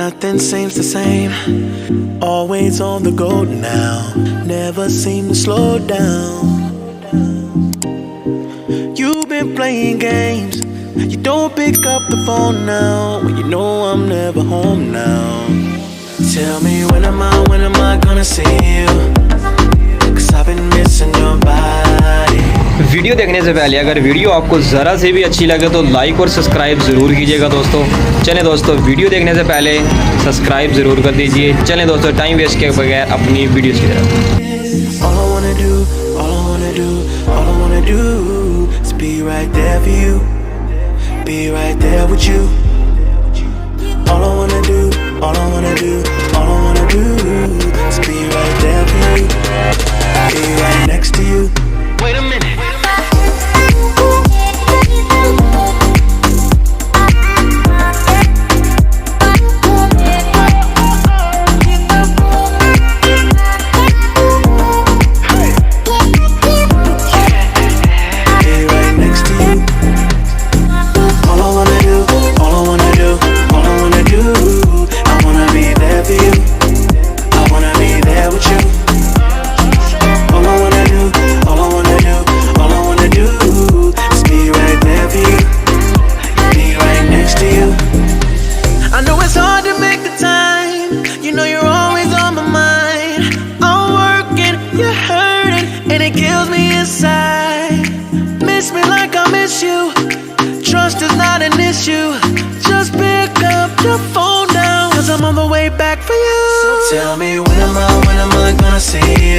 Nothing seems the same. Always on the go now. Never seem to slow down. You've been playing games. You don't pick up the phone now. When you know I'm never home now. Tell me when am I gonna see you? 'Cause I've been missing your body. Video देखने से पहले अगर video आपको ज़रा से भी अच्छी लगे तो लाइक और सब्सक्राइब ज़रूर कीजिएगा दोस्तों। चलें दोस्तों, वीडियो देखने से पहले सब्सक्राइब ज़रूर कर दीजिए। चलें दोस्तों, टाइम वेस्ट किए बगैर अपनी वीडियो की तरफ। All I wanna do, all I wanna do, all I wanna do is be right there for you, be right there with you. All I wanna do, all I wanna do, all I wanna do is be right there for you, be right next to you. Wait a minute. Miss me like I miss you. Trust is not an issue. Just pick up your phone now, 'cause I'm on the way back for you. So tell me when am I gonna see you?